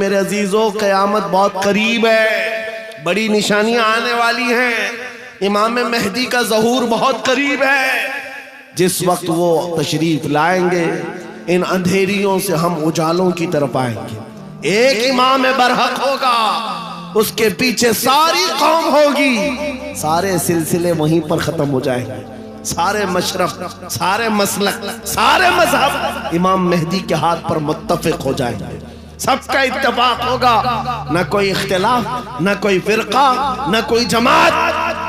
मेरे अजीजों, क़यामत बहुत करीब है, बड़ी निशानियां आने वाली हैं। इमाम मेहदी का ज़हूर बहुत करीब है। जिस वक्त वो तशरीफ लाएंगे, इन अंधेरियों से हम उजालों की तरफ आएंगे। एक इमाम बरहक होगा, उसके पीछे सारी कौम होगी, सारे सिलसिले वहीं पर खत्म हो जाएंगे। सारे मशरफ, सारे मसलक, सारे मजहब इमाम मेहदी के हाथ पर मुत्तफिक हो जाएंगे। सबका इत्तेफाक होगा, न कोई इख्तिलाफ, न कोई फिरका, न कोई जमात।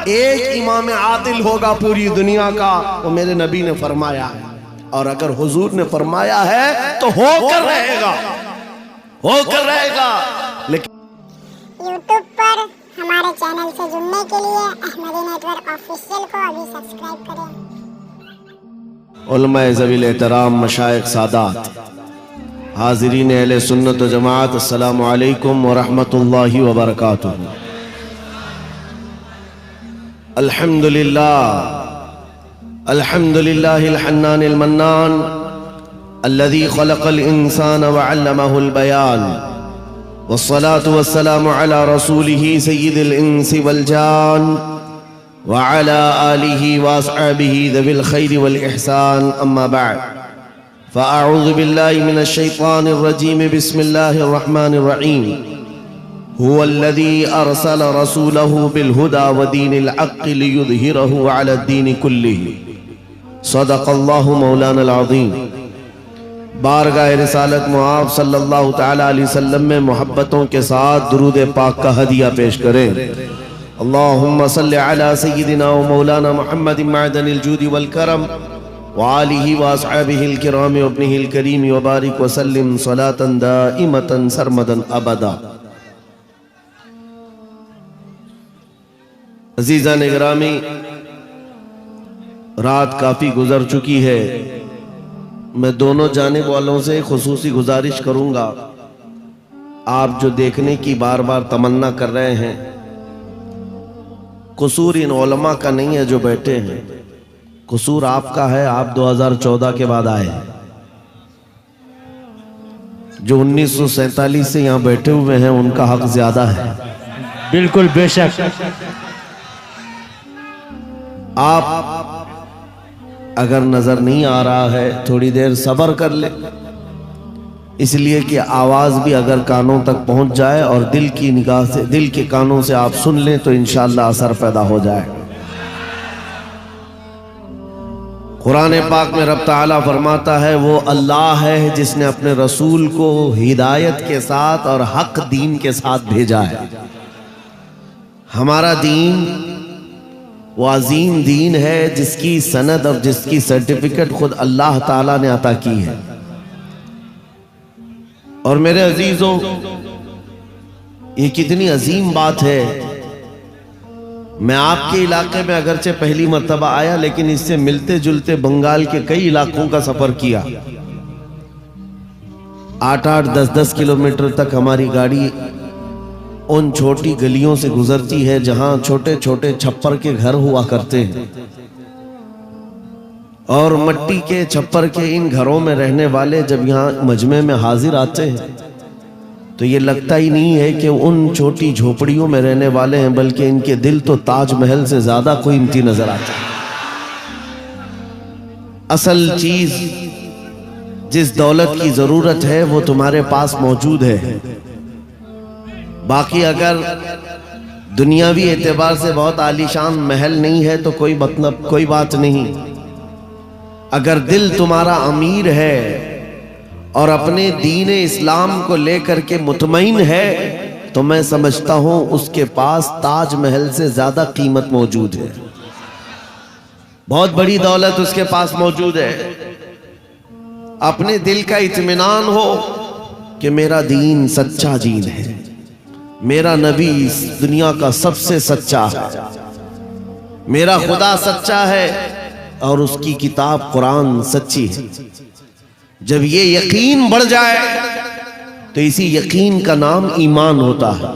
एक इमाम आदिल होगा पूरी दुनिया का, वो मेरे नबी ने फरमाया है। और अगर हुजूर ने फरमाया है तो होकर रहेगा, होकर रहेगा। लेकिन यूट्यूब पर हमारे चैनल से जुड़ने के लिए अहमदी नेटवर्क ऑफिशियल को अभी सब्सक्राइब करें। उलमाए ज़वील एहतराम, मशाइख सादात, हाज़रीन अहले सुन्नत व जमात, अस्सलामु अलैकुम व रहमतुल्लाहि व बरकातुहू। अल्हम्दुलिल्लाह, अल्हम्दुलिल्लाहिल हन्नानिल मन्नान अल्लज़ी खलक़ल इंसान व अल्लमहुल बयान, वस्सलातु वस्सलामु अला रसूलिही सय्यिदिल इंसी वल जान व अला आलिही व अस्हाबिही ज़विल खैरि वल इहसान, अम्मा बअद। फ़अऊज़ु बिल्लाहि मिनश शैतानिर रजीम, बिस्मिल्लाहिर रहमानिर रहीम। हुवल्लज़ी अरसल रसूलहु बिल हुदा व दीनिल हक़्क़ि लियुज़हिरहु अला दीनि कुल्लिहि। सदक़ल्लाहु मौलानल अज़ीम। बारगाह रिसालत मुआब सल्लल्लाहु तआला अलैहि वसल्लम में मोहब्बतों के साथ दुरूद पाक का हदिया पेश करें। अल्लाहुम्मा सल्लि अला सय्यिदिना व मौलाना मुहम्मदिन मअदनिल जूदि वल करम व आलिहि व अस्हाबिहिल किराम व इब्निहिल करीम व बारिक व सल्लिम सलातन दाइमतन सरमदन अबदा। अज़ीज़ान गिरामी, रात काफ़ी गुजर चुकी है। मैं दोनों जानिब वालों से खुसूसी गुजारिश करूंगा, आप जो देखने की बार बार तमन्ना कर रहे हैं, कसूर इन उलमा का नहीं है जो बैठे हैं, कसूर आपका है। आप 2014 के बाद आए हैं। जो 1947 से यहाँ बैठे हुए हैं उनका हक ज्यादा है। बिल्कुल, बेशक। आप अगर नजर नहीं आ रहा है, थोड़ी देर सब्र कर ले, इसलिए कि आवाज भी अगर कानों तक पहुंच जाए और दिल की निगाह से, दिल के कानों से आप सुन लें तो इंशाअल्लाह असर पैदा हो जाए। कुरान पाक में रब ताला फरमाता है, वो अल्लाह है जिसने अपने रसूल को हिदायत के साथ और हक दीन के साथ भेजा है। हमारा दीन वो अजीम दीन है जिसकी सनद और जिसकी सर्टिफिकेट खुद अल्लाह ताला ने अता की है। और मेरे अजीजों, ये कितनी अजीम बात है। मैं आपके इलाके में अगरचे पहली मर्तबा आया, लेकिन इससे मिलते जुलते बंगाल के कई इलाकों का सफर किया। 8-8, 10-10 किलोमीटर तक हमारी गाड़ी उन छोटी गलियों से गुजरती है जहां छोटे छोटे छप्पर के घर हुआ करते हैं। और मट्टी के छप्पर के इन घरों में रहने वाले जब यहाँ मजमे में हाजिर आते हैं तो ये लगता ही नहीं है कि उन छोटी झोपड़ियों में रहने वाले हैं, बल्कि इनके दिल तो ताजमहल से ज्यादा कीमती नजर आते हैं। असल चीज, जिस दौलत की जरूरत है वो तुम्हारे पास मौजूद है। बाकी अगर दुनियावी एतबार से बहुत आलीशान महल नहीं है तो कोई मतलब, कोई बात नहीं। अगर दिल तुम्हारा अमीर है और अपने दीन इस्लाम को लेकर के मुतमईन है तो मैं समझता हूं उसके पास ताजमहल से ज्यादा कीमत मौजूद है। बहुत बड़ी दौलत उसके पास मौजूद है। अपने दिल का इत्मीनान हो कि मेरा दीन सच्चा दीन है, मेरा नबी इस दुनिया का सबसे सच्चा है, मेरा खुदा सच्चा है और उसकी किताब कुरान सच्ची है। जब ये यकीन बढ़ जाए तो इसी यकीन का नाम ईमान होता है।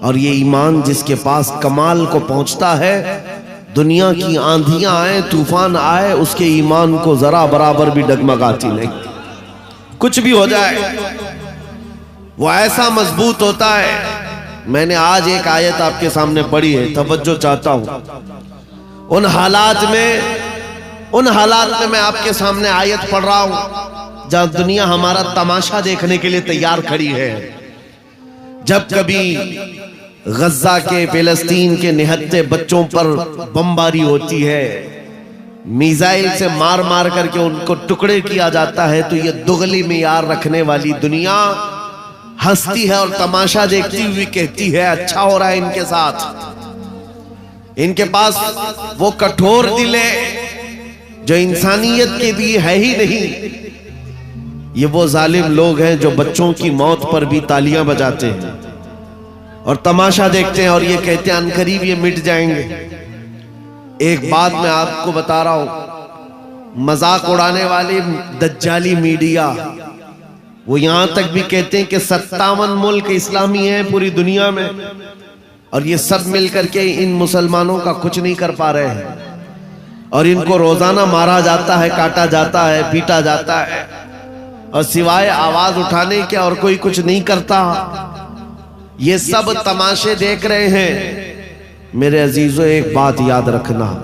और ये ईमान जिसके पास कमाल को पहुंचता है, दुनिया की आंधियां आए, तूफान आए, उसके ईमान को जरा बराबर भी डगमगाती नहीं। कुछ भी हो जाए, वो ऐसा मजबूत होता है। मैंने आज एक आयत आपके सामने पढ़ी है, तवज्जो चाहता हूं। उन हालात में मैं आपके सामने आयत पढ़ रहा हूं जहां दुनिया हमारा तमाशा देखने के लिए तैयार खड़ी है। जब कभी गज्जा के, फिलिस्तीन के निहत्ते बच्चों पर बमबारी होती है, मिसाइल से मार मार करके उनको टुकड़े किया जाता है, तो ये दुगली मियार रखने वाली दुनिया हंसती है और तमाशा देखती हुई कहती है अच्छा हो रहा है इनके साथ। इनके पास वो कठोर दिल है जो इंसानियत के लिए है ही नहीं। ये वो जालिम लोग हैं जो बच्चों की मौत पर भी तालियां बजाते हैं और तमाशा देखते हैं और ये कहते हैं अनकरीब ये मिट जाएंगे। एक बात मैं आपको बता रहा हूं, मजाक उड़ाने वाली दज्जाली मीडिया वो यहां तक भी कहते हैं कि 57 मुल्क इस्लामी हैं पूरी दुनिया में और ये सब मिलकर के इन मुसलमानों का कुछ नहीं कर पा रहे हैं और इनको रोजाना मारा जाता है, काटा जाता है, पीटा जाता है और सिवाय आवाज उठाने के और कोई कुछ नहीं करता। ये सब तमाशे देख रहे हैं। मेरे अजीजों, एक बात याद रखना,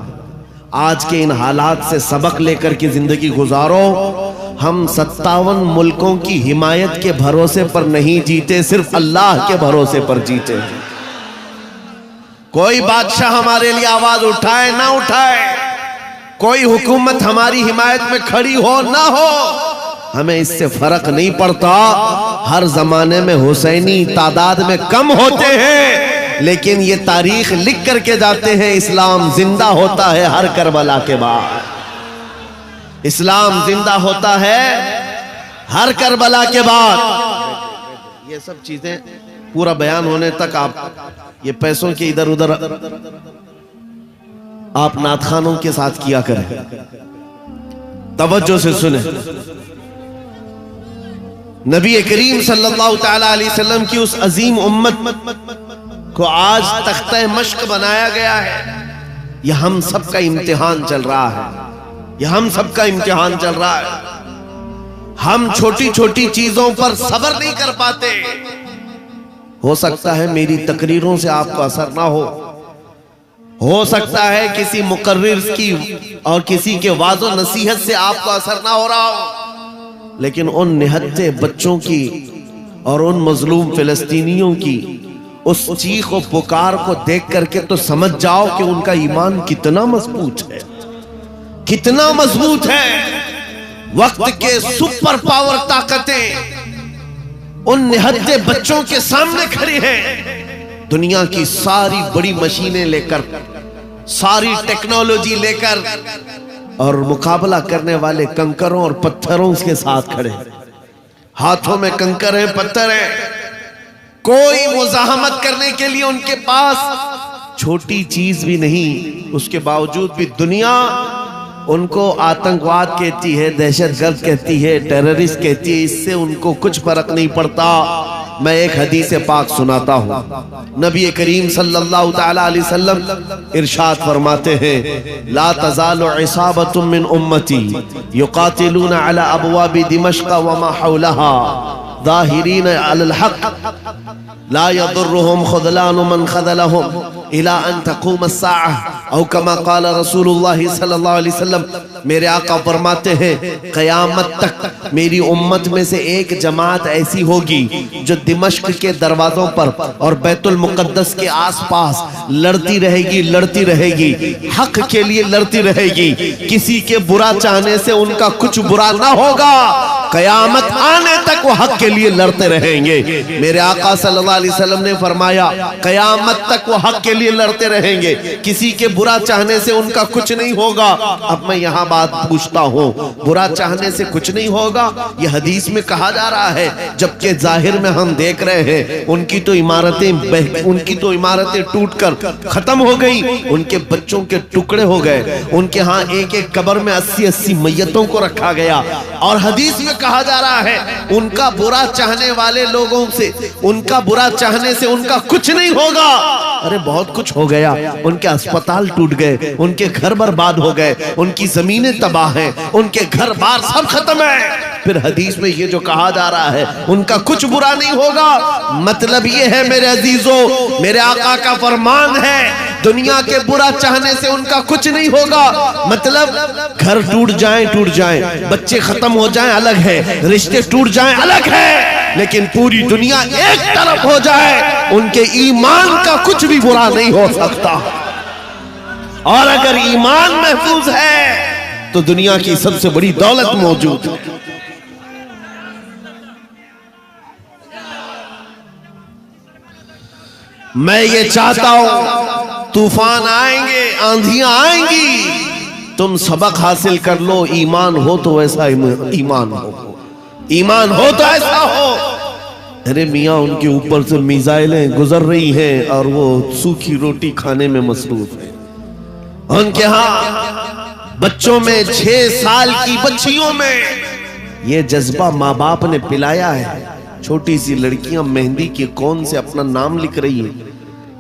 आज के इन हालात से सबक लेकर के जिंदगी गुजारो। हम 57 मुल्कों की हिमायत के भरोसे पर नहीं जीते, सिर्फ अल्लाह के भरोसे पर जीते। कोई बादशाह हमारे लिए आवाज उठाए ना उठाए, कोई हुकूमत हमारी हिमायत में खड़ी हो ना हो, हमें इससे फर्क नहीं पड़ता। हर जमाने में हुसैनी तादाद में कम होते हैं, लेकिन ये तारीख लिख करके जाते हैं, इस्लाम जिंदा होता है हर करबला के बाद। इस्लाम जिंदा होता है हर करबला के बाद। ये सब चीजें पूरा बयान होने तक आप ये पैसों के इधर उधर आप नातखानों के साथ किया करें। तवज्जो से सुने, नबी करीम सल्लल्लाहु तआला अलैहि वसल्लम की उस अजीम उम्मत को आज तख्ते मश्क बनाया गया है। यह हम सबका इम्तिहान चल रहा है, यह हम सबका इम्तिहान चल रहा है। हम छोटी छोटी चीजों पर सब्र नहीं कर पाते। हो सकता है मेरी तकरीरों से आपको असर ना हो सकता है किसी मुकर्रिर की और किसी के वाज़ो नसीहत से आपको असर ना हो रहा हो, लेकिन उन निहत्ते बच्चों की और उन मजलूम फिलिस्तीनियों की उस चीख और पुकार को देख करके तो समझ जाओ कि उनका ईमान कितना मजबूत है, कितना मजबूत है। वक्त के सुपर पावर ताकतें उन निहत्ते बच्चों के सामने खड़ी हैं। दुनिया की सारी बड़ी मशीनें लेकर, सारी टेक्नोलॉजी लेकर, और मुकाबला करने वाले कंकरों और पत्थरों के साथ खड़े। हाथों में कंकर हैं, पत्थर हैं, कोई मुजाहमत करने के लिए उनके पास छोटी चीज भी नहीं। उसके बावजूद भी दुनिया उनको आतंकवाद कहती है, दहशतगर्द कहती है, टेररिस्ट कहती है। इससे उनको कुछ फर्क नहीं पड़ता। मैं एक हदीस पाक सुनाता हूँ। नबी करीम सल्लल्लाहु तआला अलैहि वसल्लम इरशाद फरमाते हैं, ला तज़ालु इसाबतुम मिन उम्मती युकातिलूना अला अबवाबि दिमश्क व मा हौलहा ज़ाहिरीन अलल हक़ ला यदुर्रुहुम ख़ुज़लानु मन ख़ज़लहुम इला अन तक़ूम अस्साअह औ कमा क़ाल रसूलुल्लाह सल्लल्लाहु अलैहि वसल्लम। मेरे आका फरमाते हैं, क़यामत तक मेरी उम्मत में से एक जमात ऐसी होगी जो दिमश्क के दरवाजों पर और बैतुल मुक़द्दस के आसपास लड़ती रहेगी, लड़ती रहेगी, हक के लिए लड़ती रहेगी। किसी के बुरा चाहने से उनका कुछ बुरा ना होगा। क़यामत आने तक वो हक के लिए लड़ते रहेंगे। मेरे आका सल्लल्लाहु अलैहि वसल्लम ने फरमाया, क़यामत तक वो हक के लिए लड़ते रहेंगे, किसी के बुरा चाहने से उनका कुछ नहीं होगा। अब मैं यहाँ बात पूछता हूँ, बुरा चाहने से कुछ नहीं होगा, ये हदीस में कहा जा रहा है, जबकि जाहिर में हम देख रहे हैं उनकी तो इमारतें टूटकर खत्म हो गई, उनके बच्चों के टुकड़े हो गए, उनके यहाँ एक एक कब्र में 80-80 मैयतों को रखा गया। और हदीस में कहा जा रहा है, उनका बुरा चाहने वाले लोगों से, उनका बुरा चाहने से उनका कुछ नहीं होगा। अरे बहुत कुछ हो गया, उनके अस्पताल टूट गए, उनके घर बर्बाद हो गए, उनकी जमीनें तबाह हैं, उनके घर बार सब खत्म है। फिर हदीस में ये जो कहा जा रहा है उनका कुछ बुरा नहीं होगा। मतलब ये है मेरे अजीजों, मेरे आका का फरमान है, दुनिया के बुरा चाहने से उनका कुछ नहीं होगा। मतलब घर टूट जाएं, बच्चे खत्म हो जाएं अलग है, रिश्ते टूट जाएं अलग है, लेकिन पूरी दुनिया एक तरफ हो जाए, उनके ईमान का कुछ भी बुरा नहीं हो सकता। और अगर ईमान महफूज है तो दुनिया की सबसे बड़ी दौलत मौजूद है। मैं ये चाहता हूं तूफान आएंगे, आंधियां आएंगी, तुम सबक हासिल कर लो। ईमान हो तो ऐसा ईमान हो तो ऐसा हो। अरे मियाँ, उनके ऊपर से मिसाइलें गुजर रही हैं और वो सूखी रोटी खाने में मसरूफ है। उनके यहाँ बच्चों में 6 साल की बच्चियों में ये जज्बा माँ बाप ने पिलाया है। छोटी सी लड़कियां मेहंदी के कौन से अपना नाम लिख रही है।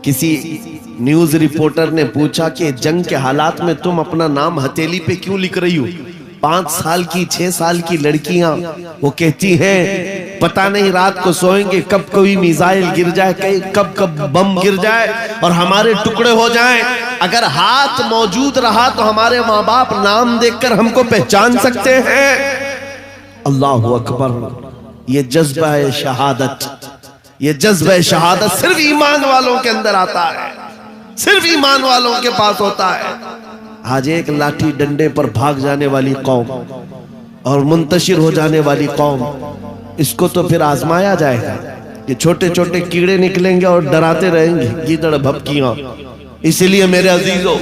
किसी न्यूज रिपोर्टर ने पूछा कि जंग के हालात में तुम अपना नाम हथेली पे क्यों लिख रही हो। 5 साल की 6 साल की लड़कियां वो कहती हैं पता नहीं रात को सोएंगे कब कोई मिसाइल गिर जाए, कब बम गिर जाए और हमारे टुकड़े हो जाएं। अगर हाथ मौजूद रहा तो हमारे माँ बाप नाम देखकर हमको पहचान सकते हैं। अल्लाह अकबर। ये जज्बा है शहादत, ये जज्बा शहादत सिर्फ ईमान वालों के अंदर आता है, सिर्फ ईमान वालों के पास होता है। आज एक लाठी डंडे पर भाग जाने वाली कौम और मुंतशिर हो जाने वाली कौम, इसको तो फिर आजमाया जाएगा। ये छोटे छोटे कीड़े निकलेंगे और डराते रहेंगे गीदड़ भपकियां। इसलिए मेरे अजीजों,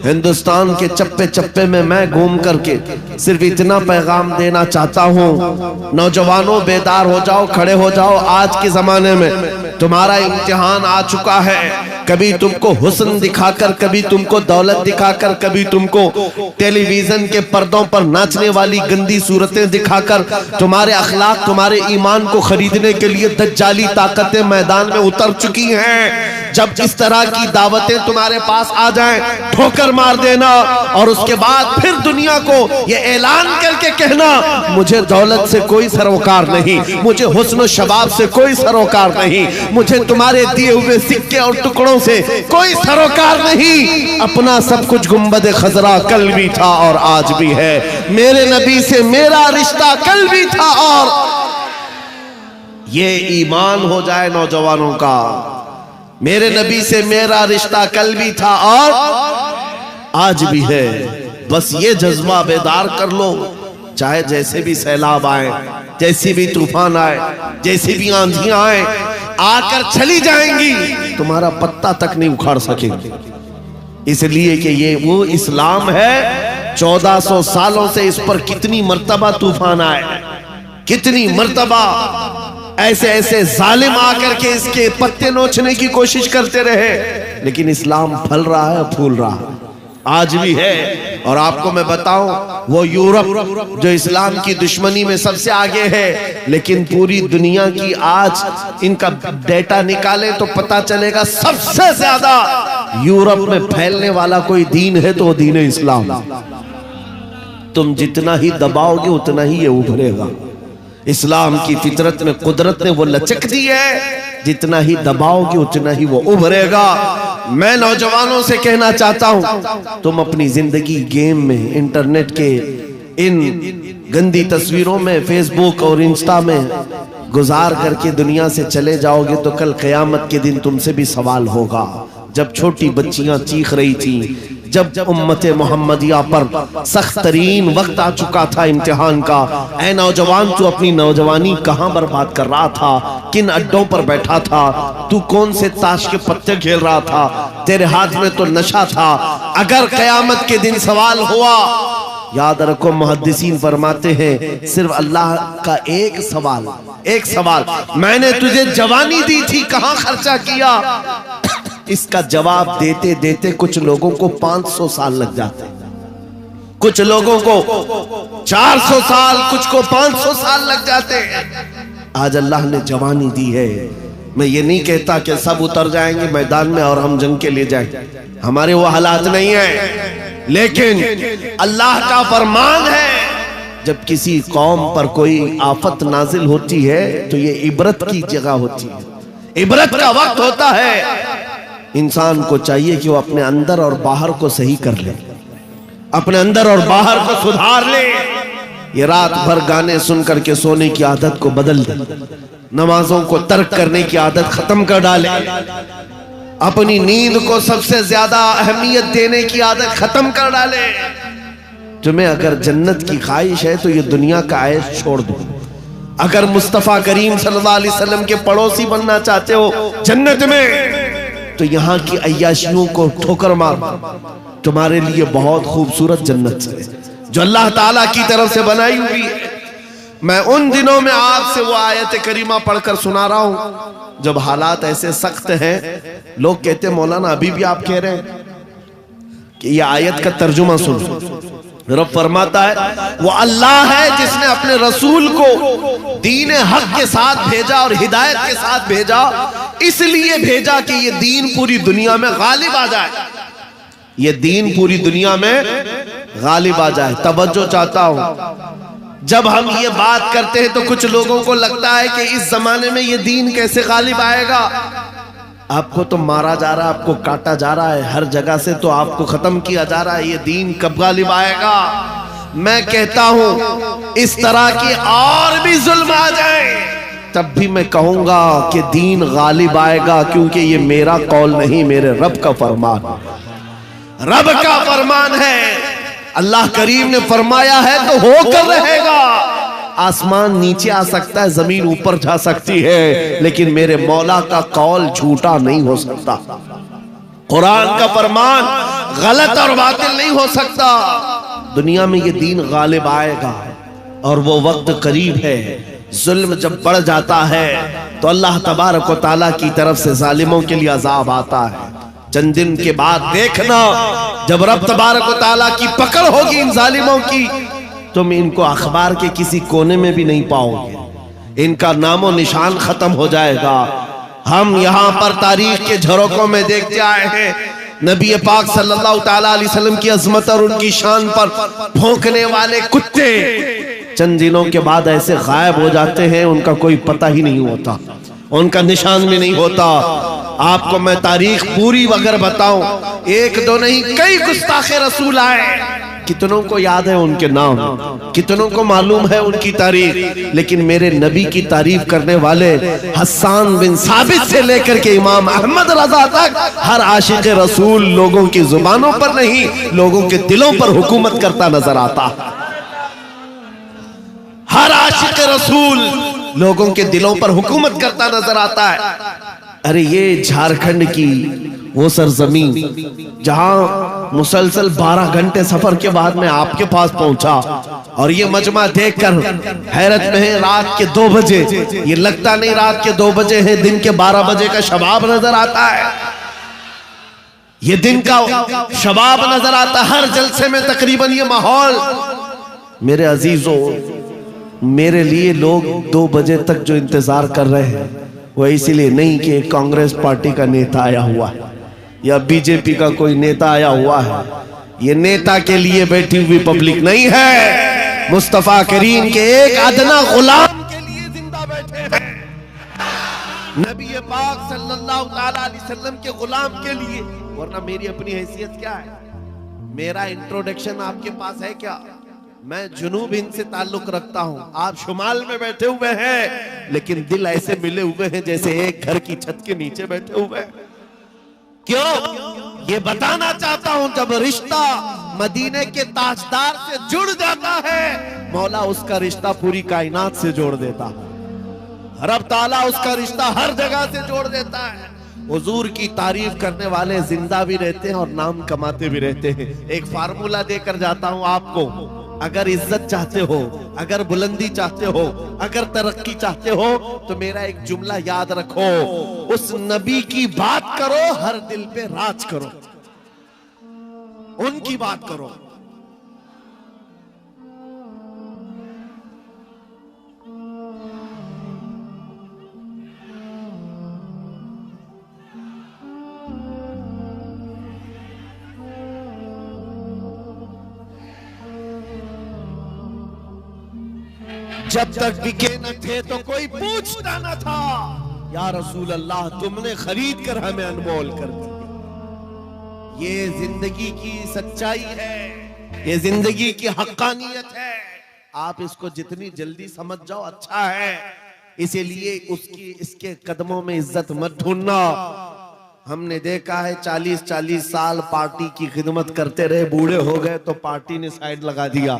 हिंदुस्तान के चप्पे चप्पे में मैं घूम करके सिर्फ इतना पैगाम देना चाहता हूँ, नौजवानों बेदार हो जाओ, खड़े हो जाओ। आज के जमाने में तुम्हारा इम्तिहान आ चुका है। कभी तुमको हुस्न दिखाकर, कभी तुमको दौलत दिखाकर, कभी तुमको टेलीविजन के पर्दों पर नाचने वाली गंदी सूरतें दिखाकर तुम्हारे अखलाक, तुम्हारे ईमान को खरीदने के लिए दज्जाली ताकतें मैदान में उतर चुकी हैं। जब इस तरह की दावतें तुम्हारे पास आ जाएं, ठोकर मार देना और उसके बाद फिर दुनिया को ये ऐलान करके कहना मुझे दौलत से कोई सरोकार नहीं, मुझे हुस्न शबाब से कोई सरोकार नहीं, मुझे तुम्हारे दिए हुए सिक्के और टुकड़ों से कोई सरोकार नहीं। अपना सब कुछ गुंबद खजरा कल भी था और आज भी है। मेरे नबी से मेरा रिश्ता कल भी था और ये ईमान हो जाए नौजवानों का। मेरे नबी से मेरा रिश्ता कल भी था और आज भी है। बस ये जज्बा बेदार कर लो। चाहे जैसे भी सैलाब आए, जैसी भी तूफान आए, जैसी भी आंधियां आए, आकर चली जाएंगी, तुम्हारा पत्ता तक नहीं उखाड़ सकेंगे। इसलिए कि ये वो इस्लाम है। 1400 सालों से इस पर कितनी मर्तबा तूफान आए, कितनी मर्तबा ऐसे ऐसे जालिम आकर के इसके पत्ते नोचने की कोशिश करते रहे, लेकिन इस्लाम फल रहा है, फूल रहा है, आज भी है। और आपको मैं बताऊं, वो यूरोप जो इस्लाम की दुश्मनी में सबसे आगे है, लेकिन पूरी दुनिया की आज इनका डेटा निकाले तो पता चलेगा सबसे ज्यादा यूरोप में फैलने वाला कोई दीन है तो वो दीन है इस्लाम। तुम जितना ही दबाओगे उतना ही ये उभरेगा। इस्लाम की फितरत में कुदरत ने वो लचक दी है, जितना ही दबाओगे उतना ही वो उभरेगा। मैं नौजवानों से कहना चाहता हूं, तुम अपनी जिंदगी गेम में, इंटरनेट के इन गंदी तस्वीरों में, फेसबुक और इंस्टा में गुजार करके दुनिया से चले जाओगे तो कल क़यामत के दिन तुमसे भी सवाल होगा। जब छोटी बच्चियां चीख रही थी, जब उम्मत मोहम्मदिया पर सख्त तरीन वक्त आ चुका था इम्तिहान का, ऐ नौजवान तू अपनी नौजवानी कहां बर्बाद कर रहा था, किन अड्डों पर बैठा था, तू कौन से ताश के पत्ते खेल रहा था, तेरे हाथ में तो नशा था। अगर क़यामत के दिन सवाल हुआ, याद रखो मुहद्दिसीन फरमाते हैं सिर्फ अल्लाह का एक सवाल, मैंने तुझे जवानी दी थी कहां खर्चा किया। इसका जवाब देते देते कुछ लोगों को 500 साल लग जाते, कुछ लोगों को 400 साल, कुछ को 500 साल लग जाते। आज अल्लाह ने जवानी दी है। मैं ये नहीं कहता कि सब उतर जाएंगे मैदान में और हम जंग के लिए जाएंगे, हमारे वो हालात नहीं है, लेकिन अल्लाह का फरमान है जब किसी कौम पर कोई आफत नाजिल होती है तो ये इबरत की जगह होती है, इबरत का वक्त होता है। इंसान को चाहिए कि वो अपने अंदर और बाहर को सही कर ले, अपने अंदर और बाहर को सुधार ले। ये रात भर गाने सुन करके सोने की आदत को बदल दे, नमाजों को तर्क करने की आदत खत्म कर डाले, अपनी नींद को सबसे ज्यादा अहमियत देने की आदत खत्म कर डाले। तुम्हें अगर जन्नत की ख्वाहिश है तो ये दुनिया का ऐश छोड़ दो। अगर मुस्तफा करीम सल्लल्लाहु अलैहि वसल्लम के पड़ोसी बनना चाहते हो जन्नत में, तो यहाँ की अय्याशियों को ठोकर मार, तुम्हारे लिए बहुत खूबसूरत जन्नत है जो अल्लाह ताला की तरफ से बनाई हुई है। मैं उन दिनों में आपसे वो आयत करीमा पढ़कर सुना रहा हूं जब हालात ऐसे सख्त हैं। लोग कहते हैं मौलाना अभी भी आप कह रहे हैं कि ये आयत का तर्जुमा सुन। रब फरमाता है वो अल्लाह है जिसने अपने रसूल को दीन हक के साथ भेजा और हिदायत के साथ भेजा, इसलिए भेजा कि ये दीन पूरी दुनिया में गालिब आ जाए, ये दीन पूरी दुनिया में गालिब आ जाए। तवज्जो चाहता हूं, जब हम ये बात करते हैं तो कुछ लोगों को लगता है कि इस जमाने में ये दीन कैसे गालिब आएगा। आपको तो मारा जा रहा है, आपको काटा जा रहा है, हर जगह से तो आपको खत्म किया जा रहा है, ये दीन कब गालिब आएगा। मैं कहता हूं इस तरह की और भी जुल्म आ जाए तब भी मैं कहूंगा कि दीन गालिब आएगा, क्योंकि ये मेरा कौल नहीं, मेरे रब का फरमान, रब का फरमान है। अल्लाह करीम ने फरमाया है तो होकर रहेगा। आसमान नीचे आ सकता है, जमीन ऊपर जा सकती है, लेकिन मेरे मौला का कौल झूठा नहीं हो सकता। कुरान का फरमान गलत और बातिल नहीं हो सकता। दुनिया में ये दीन गालिब आएगा और वो वक्त करीब है। जुल्म जब बढ़ जाता है तो अल्लाह तबारक व तआला की तरफ से जालिमों के लिए अजाब आता है। चंद दिन के बाद देखना जब रब तबारक व तआला की पकड़ होगी इन जालिमों की, तुम इनको अखबार के किसी कोने में भी नहीं पाओगे, इनका नामो निशान खत्म हो जाएगा। हम यहाँ पर तारीख के झरोकों में देखते आए हैं नबी पाक सल्लल्लाहु ताला अलैहि वसल्लम की अजमत और उनकी शान पर भौंकने वाले कुत्ते चंद दिनों के बाद ऐसे गायब हो जाते हैं, उनका कोई पता ही नहीं होता, उनका निशान भी नहीं होता। आपको मैं तारीख पूरी अगर बताऊं, एक दो नहीं कई गुस्ताखे रसूल आए, कितनों को याद है उनके नाम, कितनों को मालूम है उनकी तारीख, लेकिन मेरे नबी की तारीफ करने वाले हस्सान बिन साबित से लेकर के इमाम अहमद रजा तक हर आशिक रसूल लोगों की जुबानों पर नहीं, लोगों के दिलों पर हुकूमत करता नजर आता। हर आशिक रसूल लोगों के दिलों पर हुकूमत करता नजर आता है। अरे ये झारखंड की वो सरजमीन जहां मुसलसल 12 घंटे सफर के बाद मैं आपके पास पहुंचा और ये मजमा देखकर हैरत में है। रात के 2 बजे, ये लगता नहीं रात के 2 बजे है, दिन के 12 बजे का शबाब नजर आता है, ये दिन का शबाब नजर आता है। हर जलसे में तकरीबन ये माहौल। मेरे अजीजों, मेरे लिए लोग 2 बजे तक जो इंतजार कर रहे हैं वो इसीलिए नहीं कि कांग्रेस पार्टी का नेता आया हुआ है या बीजेपी का कोई नेता आया हुआ है, ये नेता के लिए बैठी हुई पब्लिक नहीं है, मुस्तफा करीम के एक अदना गुलाम के लिए जिंदा बैठे हैं, नबी पाक सल्लल्लाहु ताला अलैहि वसल्लम के गुलाम के लिए। वरना मेरी अपनी हैसियत क्या है, मेरा इंट्रोडक्शन आपके पास है क्या? मैं जुनूब हिंद से ताल्लुक रखता हूं, आप शुमाल में बैठे हुए हैं, लेकिन दिल ऐसे मिले हुए हैं जैसे एक घर की छत के नीचे बैठे हुए हैं। क्यों? ये बताना चाहता हूं, जब रिश्ता मदीने के ताजदार से जुड़ जाता है, मौला उसका रिश्ता पूरी कायनात से जोड़ देता है, रब ताला उसका रिश्ता हर जगह से जोड़ देता है। हुजूर की तारीफ करने वाले जिंदा भी रहते हैं और नाम कमाते भी रहते हैं। एक फार्मूला देकर जाता हूं आपको, अगर इज्जत चाहते हो, अगर बुलंदी चाहते हो, अगर तरक्की चाहते हो, तो मेरा एक जुमला याद रखो, उस नबी की बात करो, हर दिल पे राज करो, उनकी बात करो। जब तक बिके न थे तो कोई पूछता न था, या रसूल अल्लाह तुमने खरीद कर हमें अनमोल कर दिया। ये जिंदगी की सच्चाई है, ये जिंदगी की हक्कानियत है। आप इसको जितनी जल्दी समझ जाओ अच्छा है। इसीलिए इसके कदमों में इज्जत मत ढूंढना। हमने देखा है 40-40 साल पार्टी की खिदमत करते रहे, बूढ़े हो गए तो पार्टी ने साइड लगा दिया।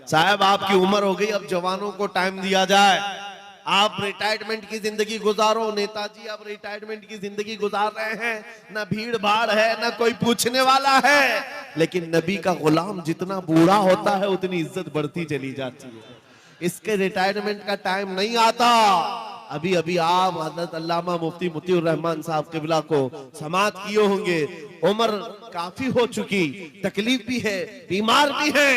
साहब आपकी उम्र हो गई, अब जवानों को टाइम दिया जाए। आप रिटायरमेंट की जिंदगी गुजारो। नेताजी अब रिटायरमेंट की जिंदगी गुजार रहे हैं, ना भीड़ भाड़ है ना कोई पूछने वाला है। लेकिन नबी का गुलाम जितना बूढ़ा होता है उतनी इज्जत बढ़ती चली जाती है। इसके रिटायरमेंट का टाइम नहीं आता। अभी अभी आप हजरत अल्लामा मुफ्ती मुतीउर रहमान साहब किबला को समाअत किए होंगे। उम्र काफी हो चुकी, तकलीफ भी है, बीमार भी है,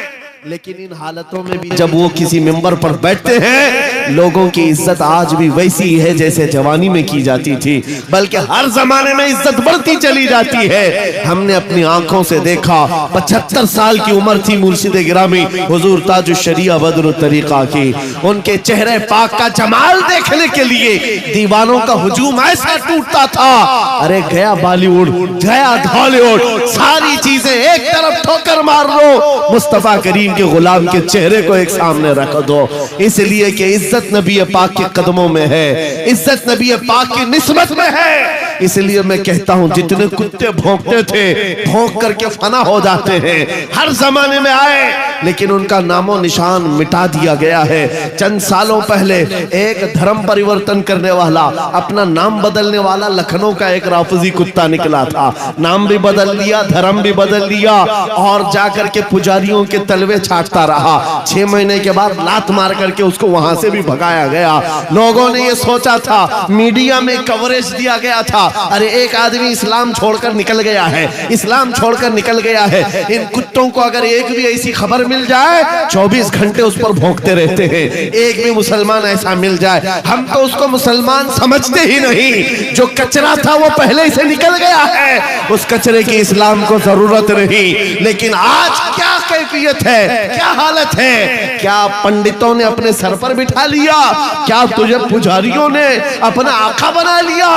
लेकिन इन हालतों में भी जब वो किसी मिंबर पर बैठते हैं, लोगों की इज्जत आज भी वैसी है जैसे जवानी में की जाती थी, बल्कि हर जमाने में इज्जत बढ़ती चली जाती है। हमने अपनी आंखों से देखा। 75 साल की उम्र थी मुर्शिद गिरामी हुजूर ताजुश शरिया बदरुत तरीका की। उनके चेहरे पाक का जमाल देखने के लिए दीवानों का हुजूम ऐसा टूटता था। अरे गया बॉलीवुड, गया हॉलीवुड, सारी चीजें एक तरफ ठोकर मार लो, मुस्तफा करीम के गुलाम के चेहरे को एक सामने रख दो। इसलिए कि इज्जत नबी पाक के कदमों में है, इज्जत नबी पाक की निस्बत में है। इसलिए मैं कहता हूं जितने कुत्ते भौंकते थे भौंक करके फना हो जाते हैं, हर जमाने में आए, लेकिन उनका नामो निशान मिटा दिया गया है। चंद सालों पहले एक धर्म परिवर्तन करने वाला, अपना नाम बदलने वाला लखनऊ का एक राफजी कुत्ता निकला था। नाम भी बदल लिया, धर्म भी बदल लिया और जाकर के पुजारियों के तलवे छाटता रहा। 6 महीने के बाद लात मार करके उसको वहां से भी भगाया गया। लोगों ने ये सोचा था, मीडिया में कवरेज दिया गया था, अरे एक आदमी इस्लाम छोड़कर निकल गया है, इस्लाम छोड़कर निकल गया है। इन कुत्तों को अगर एक भी ऐसी खबर मिल जाए 24 घंटे उस पर भौंकते रहते हैं। एक भी मुसलमान ऐसा मिल जाए, हम तो उसको मुसलमान समझते ही नहीं। जो कचरा था वो पहले से निकल गया है, उस कचरे की इस्लाम को जरूरत नहीं। लेकिन आज क्या कैफियत है, क्या हालत है? क्या पंडितों ने अपने सर पर बिठा लिया? क्या तुझे पुजारियों ने अपना आका बना लिया?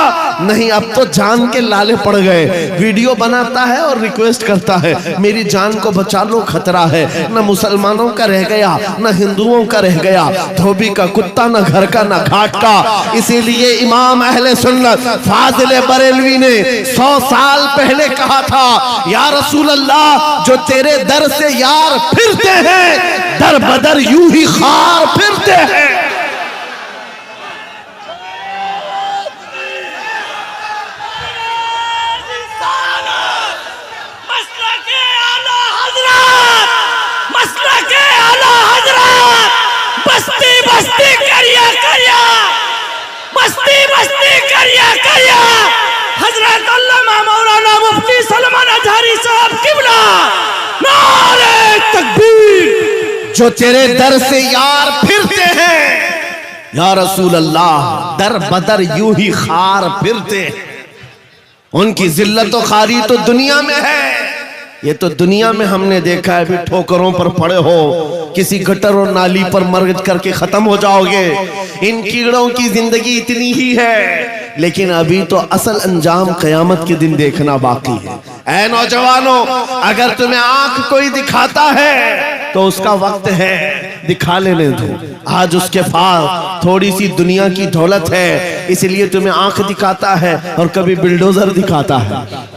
नहीं, अब तो जान के लाले पड़ गए। वीडियो बनाता है और रिक्वेस्ट करता है, मेरी जान को बचा लो, खतरा है। न मुसलमानों का रह गया, न हिंदुओं का रह गया, धोबी का कुत्ता, न घर का न घाट का। इसीलिए इमाम अहले सुन्नत फाजिल बरेलवी ने 100 साल पहले कहा था, या रसूल अल्लाह जो तेरे दर से यार फिरते हैं, दर बदर यूं ही खार फिरते हैं। बस्ती करिया करिया, बस्ती बस्ती करिया करिया। हजरत अल्लामा मौलाना मुफ्ती सलमान अजहरी साहब किबला, नारे तकबीर। जो तेरे दर से यार फिरते हैं, या रसूल अल्लाह दर बदर यूं ही खार फिरते हैं। उनकी जिल्लत और खारी तो दुनिया में है, ये तो दुनिया में हमने देखा है। अभी ठोकरों पर पड़े हो, किसी गटर और नाली पर मर करके खत्म हो जाओगे। इन कीड़ों की जिंदगी इतनी ही है, लेकिन अभी तो असल अंजाम कयामत के दिन देखना बाकी है। ऐ नौजवानों, अगर तुम्हें आंख कोई दिखाता है तो उसका वक्त है, दिखा लेने दो। आज उसके पास थोड़ी सी दुनिया की दौलत है, इसलिए तुम्हें आंख दिखाता है और कभी बिल्डोजर दिखाता है।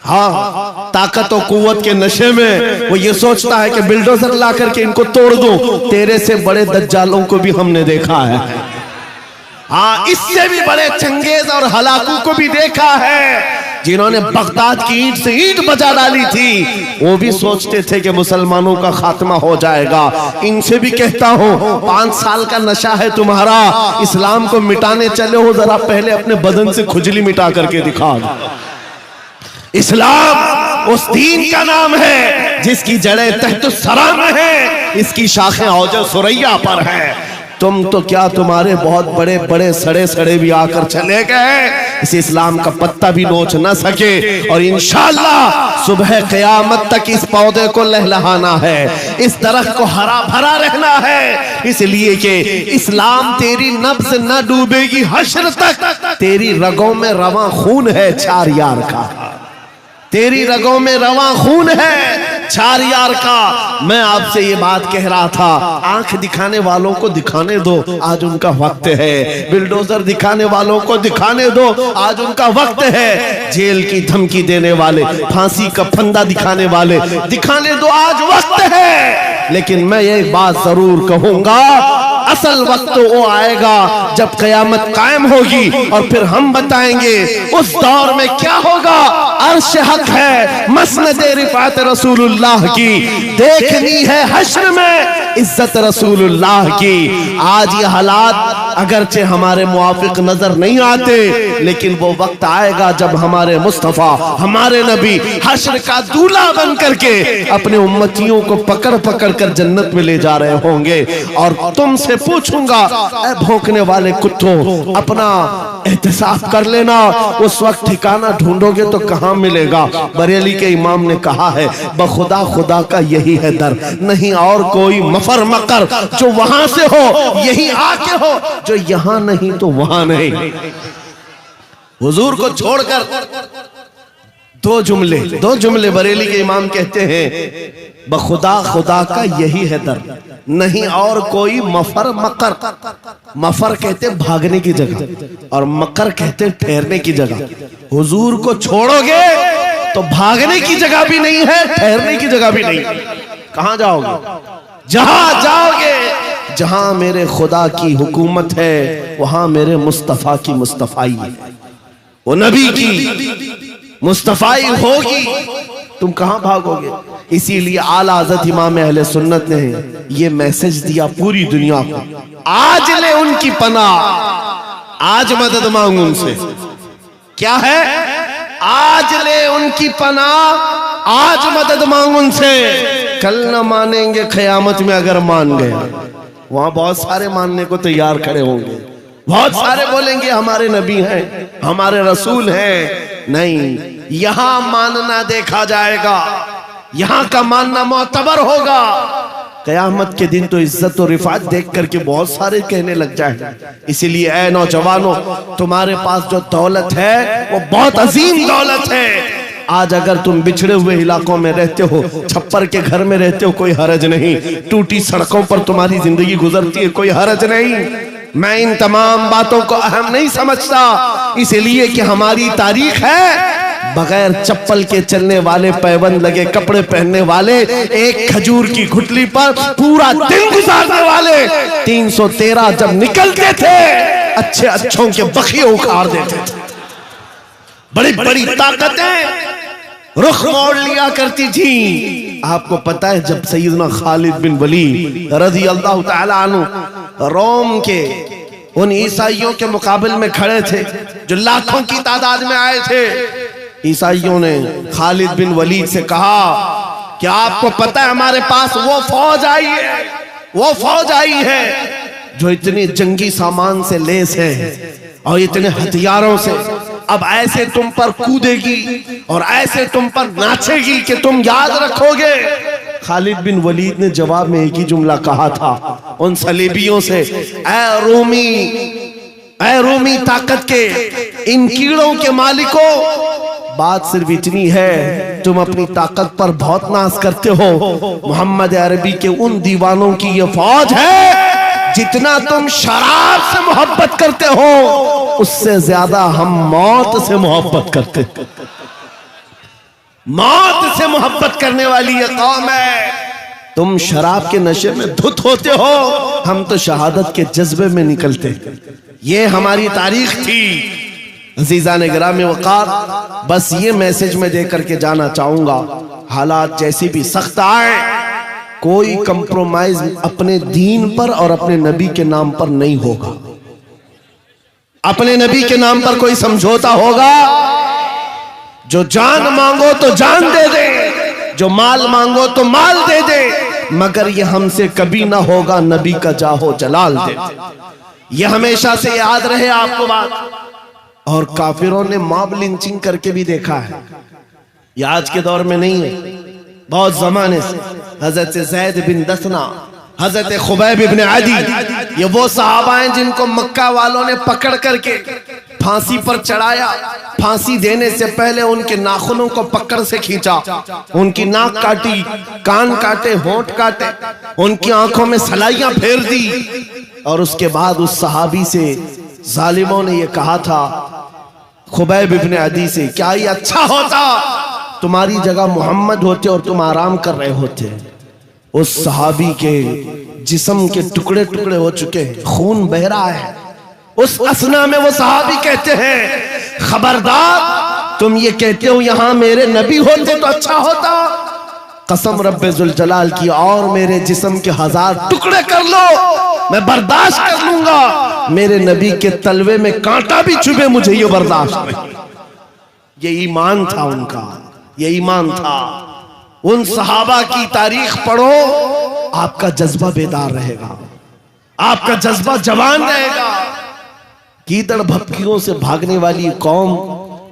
हाँ, ताकत और कुव्वत के नशे में वो ये सोचता है कि बिल्डोजर ला करके इनको तोड़ दूं। तेरे से बड़े दज्जालों को भी हमने देखा है। हाँ, इससे भी बड़े चंगेज और हलाकू को भी देखा है, जिन्होंने बगदाद की ईंट से ईंट बजा डाली थी। वो भी सोचते थे कि मुसलमानों का खात्मा हो जाएगा। इनसे भी कहता हूँ, 5 साल का नशा है तुम्हारा, इस्लाम को मिटाने चले हो, जरा पहले अपने बदन से खुजली मिटा करके दिखा दो। इस्लाम उस दीन का नाम है जिसकी जड़ें तहत सरा में है, इसकी शाखें औज सुरैया पर है। तुम तो क्या, तुम्हारे बहुत बड़े बड़े सड़े सड़े भी आकर चले गए, इस इस्लाम का पत्ता भी नोच न सके। और इंशाअल्लाह सुबह क़यामत तक इस पौधे को लहलहाना है, इस दरख्त को हरा भरा रहना है, इसलिए कि इस्लाम तेरी नब्ज न डूबेगी हश्र तक। तेरी रगों में रवां खून है चार यार का, तेरी रगों में रवां खून है चार यार का। मैं आपसे ये बात कह रहा था, आंख दिखाने वालों को दिखाने दो, आज उनका वक्त है। बिल्डोजर दिखाने वालों को दिखाने दो, आज उनका वक्त है। जेल की धमकी देने वाले, फांसी का फंदा दिखाने वाले, दिखाने दो, आज वक्त है। लेकिन मैं ये बात जरूर कहूंगा, असल वक्त वो आएगा जब क़यामत कायम होगी और फिर हम बताएंगे उस दौर में क्या होगा। अर्श हक है, मसनद रिफात रसूलुल्लाह की, देखनी है हश्र में इज्जत रसूलुल्लाह की। आज ये हालात अगरचे हमारे मुआफिक नजर नहीं आते, लेकिन वो वक्त आएगा जब हमारे मुस्तफा, हमारे नबी हश्र का दूल्हा बन करके अपने उम्मतियों को पकड़ पकड़ कर जन्नत में ले जा रहे होंगे। और तुमसे पूछूंगा, ऐ भौंकने वाले कुत्तों, अपना एहतिसाब कर लेना, उस वक्त ठिकाना ढूंढोगे तो कहां मिलेगा। बरेली के इमाम ने कहा है, बखुदा खुदा का यही है दर, नहीं और कोई मफर मकर, जो वहां से हो यही आके हो, जो यहां नहीं तो वहां नहीं। हुजूर को छोड़कर दो जुमले बरेली के इमाम कहते हैं, बखुदा खुदा का यही है दर, नहीं और कोई मफर मकर। मफर कहते भागने की जगह और मकर कहते ठहरने की जगह। हुजूर को छोड़ोगे तो भागने की जगह भी नहीं है, ठहरने की जगह भी नहीं है। कहां जाओगे? जहां जाओगे, जहां मेरे खुदा की हुकूमत है, वहां मेरे मुस्तफा की मुस्तफाई है, वो नबी की मुस्तफाई होगी। तुम कहां भागोगे? इसीलिए आला हज़रत इमाम अहले सुन्नत ने ये मैसेज दिया पूरी दुनिया को, आज ले उनकी पनाह, आज मदद मांगू उनसे। क्या है? आज ले उनकी पनाह, आज मदद मांगू उनसे। कल न मानेंगे क़यामत में अगर मान गए। वहां बहुत सारे मानने को तैयार खड़े होंगे, बहुत सारे बोलेंगे हमारे नबी हैं, हमारे रसूल हैं। नहीं, यहां मानना देखा जाएगा, यहां का मानना मोतबर होगा। क़यामत के दिन तो इज्जत और रिफात देख करके बहुत सारे कहने लग जाए। इसीलिए ऐ नौजवानों, तुम्हारे पास जो दौलत है वो बहुत अजीम दौलत है। आज अगर तुम बिछड़े हुए इलाकों में रहते हो, छप्पर के घर में रहते हो, कोई हरज नहीं। टूटी सड़कों पर तुम्हारी जिंदगी गुजरती है, कोई हरज नहीं। मैं इन तमाम बातों को अहम नहीं समझता, इसलिए कि हमारी तारीख है बगैर चप्पल के चलने वाले, पैबंद लगे कपड़े पहनने वाले, एक खजूर की घुटली पर पूरा दिन गुजारने वाले। 313 जब निकलते थे, अच्छे अच्छों के बखिए उखाड़ देते थे। बड़ी बड़ी ताकतें रुख मोड़ लिया करती थी। आपको पता है, जब सैयदना खालिद बिन वलीद रज़ी अल्लाह तआला अन्हु रोम के उन ईसाइयों के मुकाबले में खड़े थे जो लाखों की तादाद में आए थे, ईसाइयों ने खालिद बिन वलीद से कहा कि आपको पता है हमारे पास वो फौज आई है, वो फौज आई है जो इतने जंगी सामान से लेस है और इतने हथियारों से, अब ऐसे तुम पर कूदेगी और ऐसे तुम पर नाचेगी कि तुम याद रखोगे। खालिद बिन वलीद ने जवाब में एक ही जुमला कहा था उन सलीबियों से, ऐ रूमी ताकत के इन कीड़ों के मालिकों, बात सिर्फ इतनी है, तुम अपनी ताकत पर बहुत नाज करते हो। मोहम्मद अरबी के उन दीवानों की ये फौज है, जितना तुम शराब से मोहब्बत करते हो उससे ज्यादा हम मौत से मोहब्बत करते। मौत से मोहब्बत करने वाली ये कौम है। तुम शराब के नशे में धुत होते हो, हम तो शहादत के जज्बे में निकलते। ये हमारी तारीख थी। अजीज़ान गिरामी वक़ार, बस ये मैसेज मैं दे करके जाना चाहूंगा, हालात जैसी भी सख्त आए, कोई कंप्रोमाइज अपने दीन पर और अपने नबी के नाम पर नहीं होगा। अपने नबी के नाम पर कोई समझौता होगा, जो जान मांगो तो जान दे दे, जो माल मांगो तो माल दे दे, मगर ये हमसे कभी ना होगा नबी का जाहो जलाल दे। ये हमेशा से याद रहे आपको बात। और काफिरों ने मॉब लिंचिंग करके भी देखा है, ये आज के दौर में नहीं है, बहुत जमाने से। हजरत ज़ैद बिन दसना, हजरत खुबैब इब्न अदी, ये वो सहाबा हैं जिनको मक्का वालों ने पकड़ करके फांसी पर चढ़ाया। फांसी देने से पहले उनके नाखूनों को पकड़ से खींचा, उनकी नाक काटी, कान काटे, होंठ काटे, उनकी आंखों में सलाइयां फेर दी। और उसके बाद उस सहाबी से जालिमों ने ये कहा था, खुबैब इब्न अदी से, क्या ये अच्छा होता तुम्हारी जगह मोहम्मद होते और तुम आराम कर रहे होते। उस सहाबी के जिस्म के टुकड़े टुकड़े हो चुके हैं, खून बह रहा है। उस असना में वो सहाबी कहते हैं, खबरदार तुम ये कहते हो यहाँ मेरे नबी होते तो अच्छा होता, कसम रब्बे जुल जलाल की, और मेरे जिस्म के 1000 टुकड़े कर लो, मैं बर्दाश्त कर लूंगा। मेरे नबी के तलवे में कांटा भी चुभे, मुझे ये बर्दाश्त नहीं। ये ईमान था उनका, ये ईमान था। उन सहाबा की तारीख पढ़ो, आपका जज्बा बेदार रहेगा, आपका जज्बा जवान रहेगा। कीदड़ भपकियों से भागने वाली कौम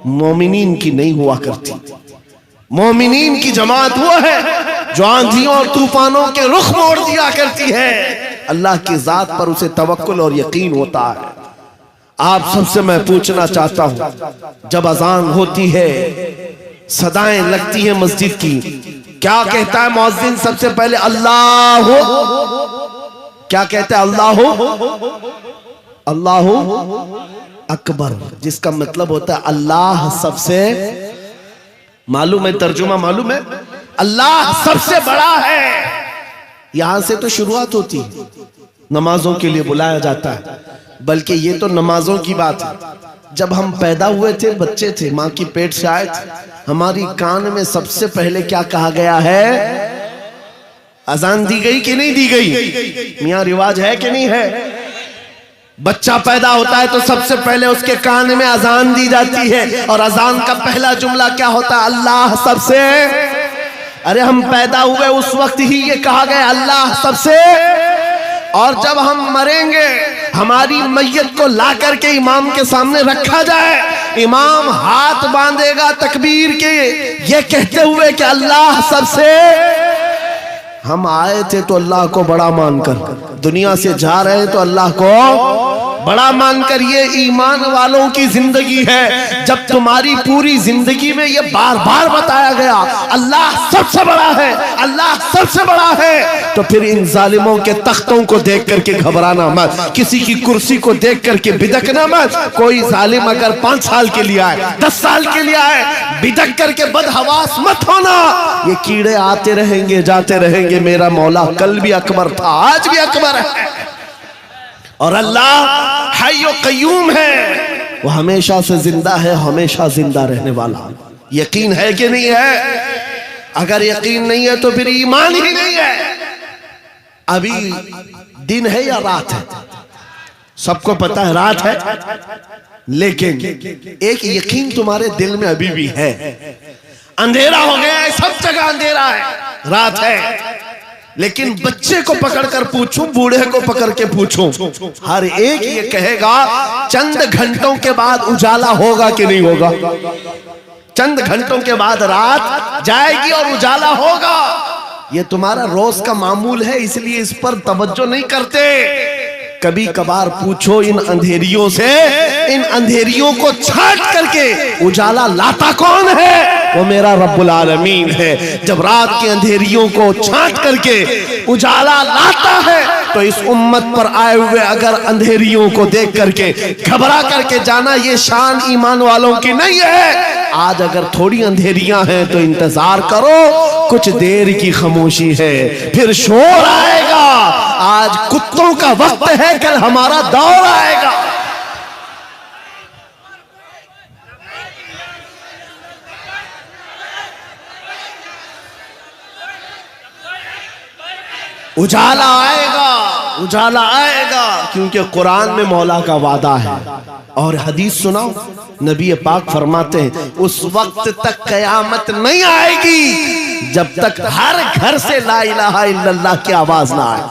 मोमिनीन की नहीं हुआ करती। मोमिनीन की जमात वो है जो आंधियों और तूफानों के रुख मोड़ दिया करती है। अल्लाह की जात पर उसे तवक्कुल और यकीन होता है। आप सबसे मैं पूछना चाहता हूं, जब अजान होती है, सदाएं लगती हैं मस्जिद की, क्या कहता है मुअज्जिन सबसे पहले? अल्लाह। क्या कहता है? अल्लाह अकबर, जिसका मतलब होता है अल्लाह सबसे, मालूम है तर्जुमा मालूम है? अल्लाह सबसे बड़ा है। यहां से तो शुरुआत होती है, नमाजों के लिए बुलाया जाता है। बल्कि ये तो नमाजों की बात है। जब हम पैदा हुए थे, बच्चे थे, माँ की पेट से आए थे, हमारी कान में सबसे पहले क्या कहा गया है? अजान दी गई कि नहीं दी गई? मियाँ रिवाज है कि नहीं है? बच्चा पैदा होता है तो सबसे पहले उसके कान में अजान दी जाती है, और अजान का पहला जुमला क्या होता है? अल्लाह सबसे। अरे हम पैदा हुए उस वक्त ही ये कहा गया अल्लाह सबसे। और जब हम मरेंगे, हमारी मैयत को ला करके इमाम के सामने रखा जाए, इमाम हाथ बांधेगा तकबीर के, ये कहते हुए कि अल्लाह सबसे। हम आए थे तो अल्लाह को बड़ा मानकर, दुनिया से जा रहे हैं तो अल्लाह को बड़ा मानकर। ये ईमान वालों की जिंदगी है। जब तुम्हारी पूरी जिंदगी में ये बार बार बताया गया अल्लाह सबसे बड़ा है, अल्लाह सबसे बड़ा है, तो फिर इन जालिमों के तख्तों को देख करके घबराना मत, किसी की कुर्सी को देख करके बिदकना मत। कोई जालिम अगर 5 साल के लिए आए, 10 साल के लिए आए, बिदक करके बदहवास मत होना। ये कीड़े आते रहेंगे, जाते रहेंगे। मेरा मौला कल भी अकबर था, आज भी अकबर है, और अल्लाह हय्यो क़य्यूम है, वो हमेशा से जिंदा है, हमेशा जिंदा रहने वाला। यकीन है कि नहीं है? अगर यकीन नहीं है तो फिर ईमान ही नहीं है। अभी दिन है या रात है? सबको पता है रात है, लेकिन एक यकीन तुम्हारे दिल में अभी भी है। अंधेरा हो गया है, सब जगह अंधेरा है, रात है। लेकिन बच्चे को पकड़कर पूछूं, बूढ़े को पकड़ के पूछूं, हर एक ये कहेगा चंद घंटों के बाद उजाला होगा कि नहीं होगा? चंद घंटों के बाद रात जाएगी और उजाला होगा। ये तुम्हारा रोज का मामूल है, इसलिए इस पर तवज्जो नहीं करते। कभी कभार पूछो इन अंधेरियों से, इन अंधेरियों को छाट करके उजाला लाता कौन है? वो मेरा रब्बुल आलमीन है। जब रात की अंधेरियों को छाट करके उजाला लाता है, तो इस उम्मत पर आए हुए अगर अंधेरियों को देख करके घबरा करके जाना, ये शान ईमान वालों की नहीं है। आज अगर थोड़ी अंधेरियां हैं तो इंतजार करो, कुछ देर की खामोशी है, फिर शोर आएगा। आज कुत्तों का वक्त है, कल हमारा दौर आएगा। उजाला आएगा, उजाला आएगा, क्योंकि कुरान में मौला का वादा है। और हदीस सुनाओ, नबी पाक फरमाते हैं उस वक्त तक कयामत नहीं आएगी जब तक हर घर से ला इलाहा इल्लल्लाह की आवाज ना आए।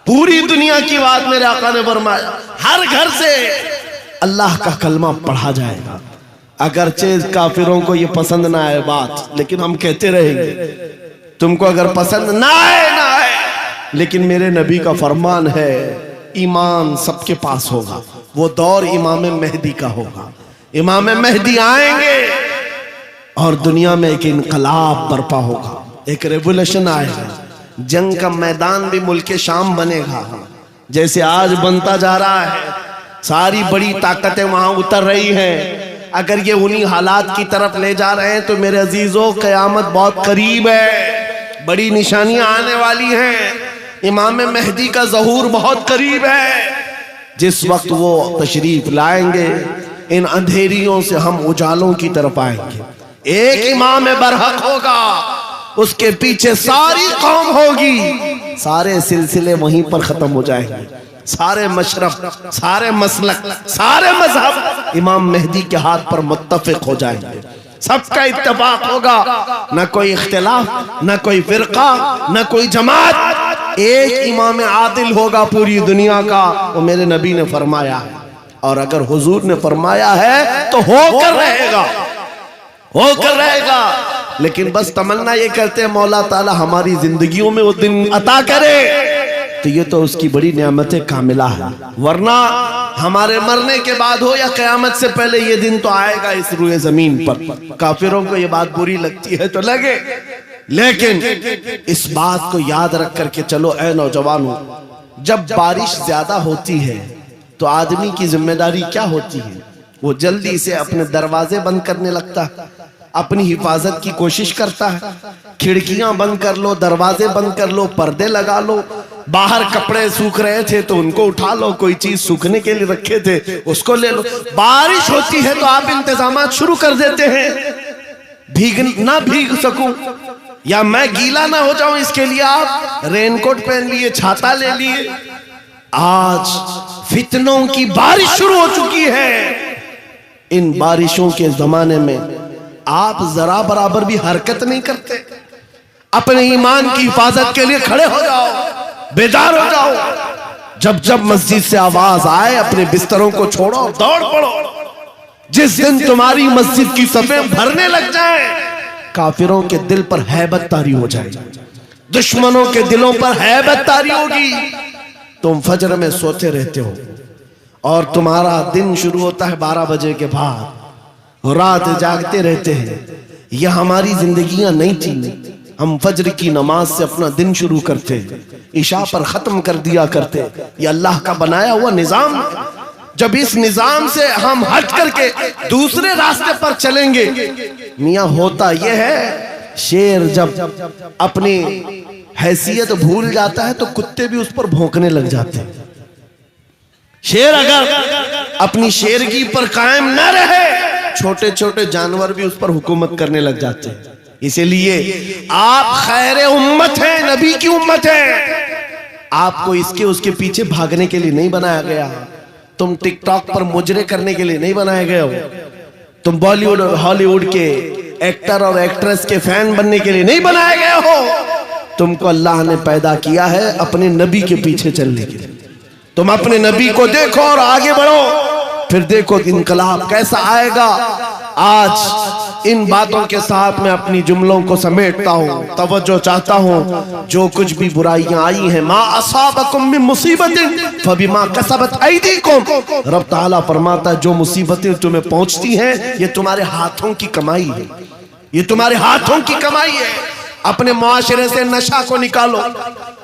पूरी दुनिया की बात मेरे आका ने फरमाया, हर घर से अल्लाह का कलमा पढ़ा जाएगा। अगरचे काफिरों को ये पसंद ना आए बात, लेकिन हम कहते रहेंगे। तुमको अगर पसंद ना आए, लेकिन मेरे नबी का फरमान है, ईमान सबके पास होगा। वो दौर इमाम मेहदी का होगा। इमाम मेहदी आएंगे और दुनिया में एक इनकलाब बर्पा होगा, एक रेवोल्यूशन आएगा। जंग का मैदान भी मुल्क शाम बनेगा, जैसे आज बनता जा रहा है। सारी बड़ी ताकतें वहां उतर रही हैं। अगर ये उन्हीं हालात की तरफ ले जा रहे हैं तो मेरे अजीजों, क़यामत बहुत करीब है। बड़ी निशानियां आने वाली हैं। इमाम मेहदी का ज़हूर बहुत करीब है। जिस वक्त वो तशरीफ लाएंगे, इन अंधेरियों से हम उजालों की तरफ आएंगे। एक इमाम बरहक होगा, उसके पीछे सारी कौम होगी। सारे सिलसिले वहीं पर खत्म हो जाएंगे। सारे मशरब, सारे मसलक, सारे मजहब इमाम मेहदी के हाथ पर मुत्तफिक हो जाएंगे। सबका इत्तेफाक होगा, न कोई इख्तिलाफ, न कोई फिरका, न कोई जमात। एक इमाम आदिल होगा पूरी दुनिया का, वो मेरे नबी ने फरमाया है। और अगर हुजूर ने फरमाया है तो होकर रहेगा, होकर रहेगा। लेकिन बस तमन्ना ये करते हैं, मौला ताला हमारी जिंदगियों में वो दिन अता करे, तो ये तो उसकी बड़ी नेमत कामिला है। वरना हमारे मरने के बाद हो या क़यामत से पहले ये दिन तो आएगा इस रुए जमीन पर। काफिरों को ये बात बुरी लगती है तो लगे, लेकिन इस बात को याद रख करके चलो ऐ नौजवानों, जब बारिश ज्यादा होती है तो आदमी की जिम्मेदारी क्या होती है? वो जल्दी से अपने दरवाजे बंद करने लगता है, अपनी हिफाजत की कोशिश करता है। खिड़कियां बंद कर लो, दरवाजे बंद कर लो, पर्दे लगा लो। बाहर कपड़े सूख रहे थे तो उनको उठा लो, कोई चीज सूखने के लिए रखे थे उसको ले लो। बारिश होती है तो आप इंतजाम शुरू कर देते हैं। ना भीग सकूं या मैं गीला ना हो जाऊं, इसके लिए आप रेनकोट पहन लिए, छाता ले लिए। आज फितनों की बारिश शुरू हो चुकी है। इन बारिशों के जमाने में आप जरा बराबर भी हरकत नहीं करते। अपने ईमान की हिफाजत के लिए खड़े हो जाओ, बेदार हो जाओ। जब जब मस्जिद से आवाज आए, अपने बिस्तरों को छोड़ो, दौड़ पड़ो। जिस दिन तुम्हारी मस्जिद की सफें भरने लग जाए, काफिरों के दिल पर हैबत तारी हो जाएगी, दुश्मनों के दिलों पर हैबत तारी होगी। तुम फजर में सोते रहते हो और तुम्हारा दिन शुरू होता है 12 बजे के बाद, रात जागते रहते हैं। यह हमारी जिंदगियां नहीं थी। हम फजर की नमाज से अपना दिन शुरू करते, इशा पर खत्म कर दिया करते। ये अल्लाह का बनाया हुआ निजाम। जब इस निजाम से हम हट करके दूसरे रास्ते पर चलेंगे, मियां होता यह है, शेर जब अपनी हैसियत भूल जाता है तो कुत्ते भी उस पर भौंकने लग जाते हैं। शेर अगर अपनी शेरगी पर कायम न रहे, छोटे छोटे जानवर भी उस पर हुकूमत करने लग जाते हैं। इसीलिए आप खैर उम्मत हैं, नबी की उम्मत है। आपको इसके उसके पीछे भागने के लिए नहीं बनाया गया। तुम टिकटॉक पर मुजरे करने के लिए नहीं बनाए गए हो। तुम बॉलीवुड और हॉलीवुड के एक्टर और एक्ट्रेस के फैन बनने के लिए नहीं बनाए गए हो। तुमको अल्लाह ने पैदा किया है अपने नबी के पीछे चलने के लिए। तुम अपने नबी को देखो और आगे बढ़ो, फिर देखो इनकलाब कैसा आएगा। आज इन बातों के साथ मैं अपनी जुमलों को समेटता हूँ, तवज्जो चाहता हूँ। जो कुछ भी बुराइयां आई हैं, मा असाबकुम मिन मुसीबतिन फबिमा कसबत ऐदीकुम, रब ताला फरमाता है जो मुसीबतें तुम्हें पहुंचती हैं ये तुम्हारे हाथों की कमाई है, ये तुम्हारे हाथों की कमाई है। अपने मुआशरे से नशा को निकालो,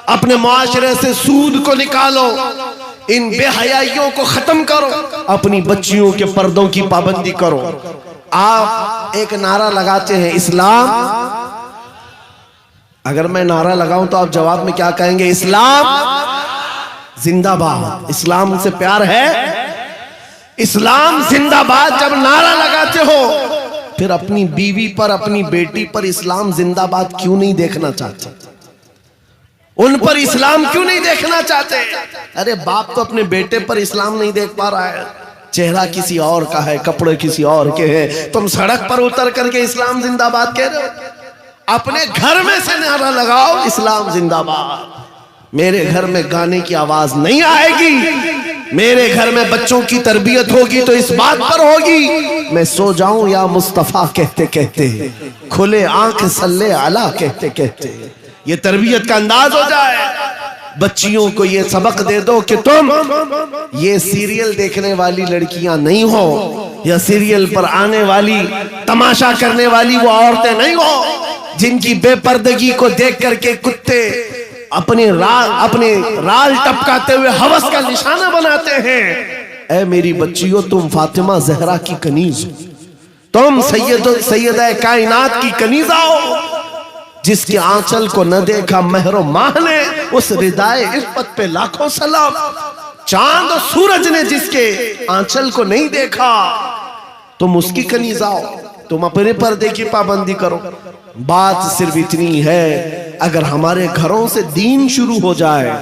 अपने मुआशरे से सूद को निकालो, इन बेहयाइयों को खत्म करो, अपनी बच्चियों के पर्दों की पाबंदी करो। आप एक नारा लगाते हैं इस्लाम, अगर मैं नारा लगाऊं तो आप जवाब में क्या कहेंगे? इस्लाम जिंदाबाद। इस्लाम से प्यार है, इस्लाम जिंदाबाद जब नारा लगाते हो, फिर अपनी बीवी पर, अपनी बेटी पर इस्लाम जिंदाबाद क्यों नहीं देखना चाहते? उन पर इस्लाम क्यों नहीं देखना चाहते? अरे बाप तो अपने बेटे पर इस्लाम नहीं देख पा रहा है, चेहरा किसी और का है, कपड़े किसी और के हैं, तुम सड़क पर उतर करके इस्लाम जिंदाबाद कह रहे हो। अपने घर में से नारा लगाओ, इस्लाम जिंदाबाद। मेरे घर में गाने की आवाज नहीं आएगी, मेरे घर में बच्चों की तरबियत होगी तो इस बात पर होगी, मैं सो जाऊं या मुस्तफा कहते कहते, खुले आंख सल्ले अला कहते कहते। ये तरबियत का अंदाज हो जाए। बच्चियों को ये सबक दे दो कि तुम ये सीरियल देखने वाली लड़कियां नहीं हो, या सीरियल पर आने वाली तमाशा करने वाली वो औरतें नहीं हो जिनकी बेपर्दगी को देख करके कुत्ते अपने राल टपकाते हुए हवस का निशाना बनाते हैं। ऐ मेरी बच्चियों, तुम फातिमा जहरा की कनीज हो, तुम सैयदा कायनात की कनीजा हो, जिसके आंचल को न देखा महरो माह ने, उस रिदाए इफ़्फ़त पे लाखों सलाम। चांद और सूरज ने जिसके आंचल को नहीं देखा, तुम उसकी कनीजा हो, तुम अपने पर्दे की पाबंदी करो। बात सिर्फ इतनी है, अगर हमारे घरों से दीन शुरू हो जाए,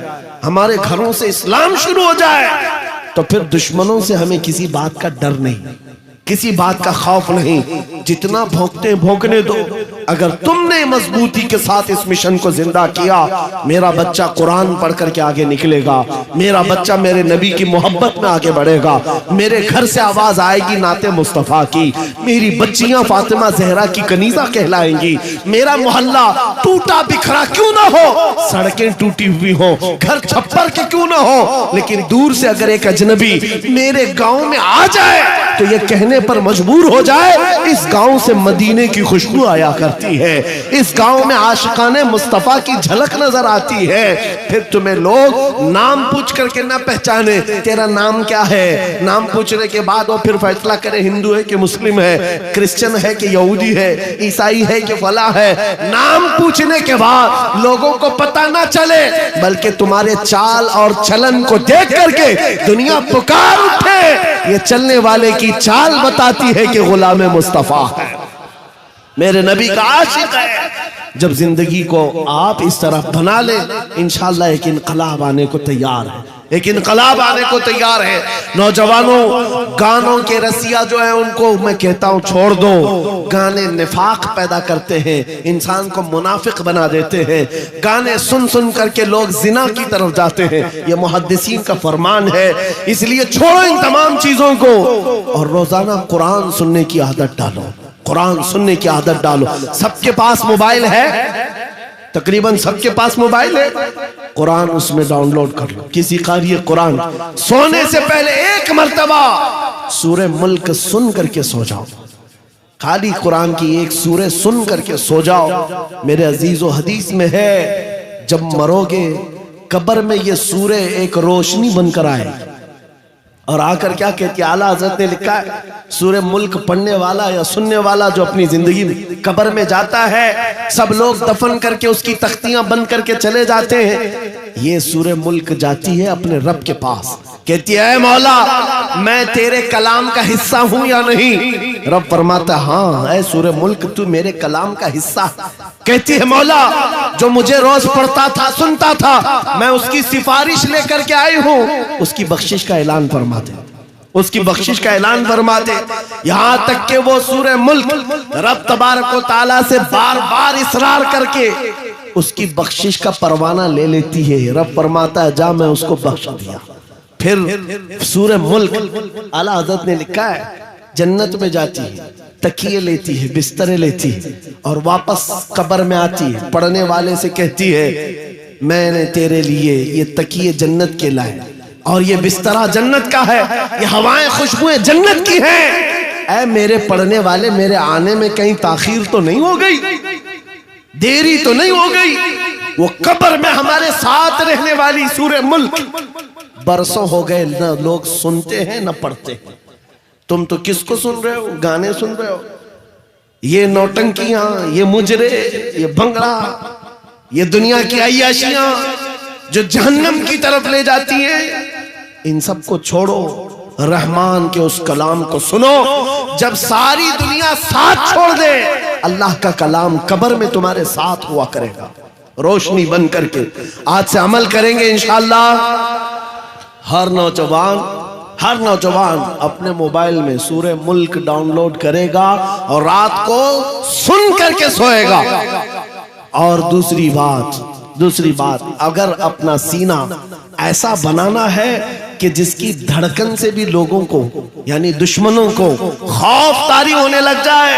हमारे घरों से इस्लाम शुरू हो जाए, तो फिर दुश्मनों से हमें किसी बात का डर नहीं, किसी बात का खौफ नहीं। जितना भोंकते भोंकने दो, अगर तुमने मजबूती के साथ इस मिशन को जिंदा किया, मेरा बच्चा कुरान पढ़ करके आगे निकलेगा, मेरा बच्चा मेरे नबी की मोहब्बत में आगे बढ़ेगा, मेरे घर से आवाज आएगी नाते मुस्तफा की, मेरी बच्चियां फातिमा जहरा की कनीजा कहलाएंगी, मेरा मोहल्ला टूटा बिखरा क्यों ना हो, सड़कें टूटी हुई हो, घर छप्पर के क्यों ना हो, लेकिन दूर से अगर एक अजनबी मेरे गांव में आ जाए तो ये कहने पर मजबूर हो जाए, इस गांव से मदीने की खुशबू आया करती है, इस गांव में आशिकाने मुस्तफा की झलक नजर आती है। फिर तुम्हें लोग नाम पूछ करके ना पहचाने, तेरा नाम क्या है, नाम पूछने के बाद वो फिर फैसला करे हिंदू है कि मुस्लिम है, क्रिश्चियन है कि यहूदी है, ईसाई है कि फला है। नाम पूछने के बाद लोगों को पता ना चले, बल्कि तुम्हारे चाल और चलन को देख करके दुनिया पुकार उठे, ये चलने वाले की चाल बताती है कि गुलाम मुस्तफा है, मेरे नबी का आशिक है। जब जिंदगी को आप इस तरह बना ले, इंशाअल्लाह एक इनकलाब आने को तैयार है, एक इनकलाब आने को तैयार है। नौजवानों, गानों के रसिया जो है उनको मैं कहता हूं छोड़ दो। गाने निफाक पैदा करते हैं, इंसान को मुनाफिक बना देते हैं। गाने सुन सुन करके लोग जिना की तरफ जाते हैं, ये मुहद्दिसीन का फरमान है। इसलिए छोड़ो इन तमाम चीजों को और रोजाना कुरान सुनने की आदत डालो, कुरान सुनने की आदत डालो। सबके पास मोबाइल है, तकरीबन सबके पास मोबाइल है, कुरान उसमें डाउनलोड कर लो। किसी कारी कुरान सोने से पहले एक मर्तबा सूरे मुल्क सुन करके सो जाओ, खाली कुरान की एक सूरे सुन करके सो जाओ। मेरे अजीजों, हदीस में है जब मरोगे कब्र में ये सूरे एक रोशनी बनकर आए और आकर क्या कहती है, आला हजरत ने लिखा है, सूरे मुल्क पढ़ने वाला या सुनने वाला जो अपनी जिंदगी में कब्र में जाता है, सब लोग दफन करके उसकी तख्तियां बंद करके चले जाते हैं, ये सूरे मुल्क जाती है अपने रब के पास, कहती है मौला मैं तेरे कलाम का हिस्सा हूं या नहीं। रब फरमाता हाँ ऐ सूरे मुल्क तू मेरे कलाम का हिस्सा। कहती है मौला जो मुझे रोज पढ़ता था सुनता था, मैं उसकी सिफारिश लेकर के आई हूं, उसकी बख्शिश का ऐलान फरमा दे, उसकी बख्शिश का ऐलान फरमा दे। यहां तक के वो सूरे मुल्क रब तबारक व तआला से बार बार इसरार करके उसकी बख्शिश का परवाना ले लेती है। रब फरमाता है जा मैं उसको बख्श दिया। फिर सूरे मुल्क आला हज़रत ने लिखा है जन्नत में जाती है, तकिए लेती है, बिस्तरे लेती है और वापस कब्र में आती है, पढ़ने वाले से कहती है मैंने तेरे लिए ये तकिए जन्नत के लाए और ये बिस्तरा जन्नत का है, ये हवाएं खुशबुएं जन्नत की हैं। ऐ मेरे पढ़ने वाले मेरे आने में कहीं ताखीर तो नहीं हो गई, देरी तो नहीं हो गई। वो कब्र में हमारे साथ रहने वाली सूरे मुल्क बरसों हो गए न लोग सुनते हैं न पढ़ते हैं। तुम तो किसको सुन रहे हो, गाने सुन रहे हो, ये नौटंकियां, ये मुजरे, ये भंगड़ा, ये दुनिया की अय्याशियां जो जहन्नम की तरफ ले जाती हैं, इन सब को छोड़ो, रहमान के उस कलाम को सुनो। जब सारी दुनिया साथ छोड़ दे, अल्लाह का कलाम कब्र में तुम्हारे साथ हुआ करेगा रोशनी बन करके। आज से अमल करेंगे इंशाअल्लाह। हर नौजवान अपने मोबाइल में सूरे मुल्क डाउनलोड करेगा और रात को सुन करके सोएगा। और दूसरी बात अगर अपना सीना ऐसा बनाना है कि जिसकी धड़कन से भी लोगों को यानी दुश्मनों को खौफ तारी होने लग जाए,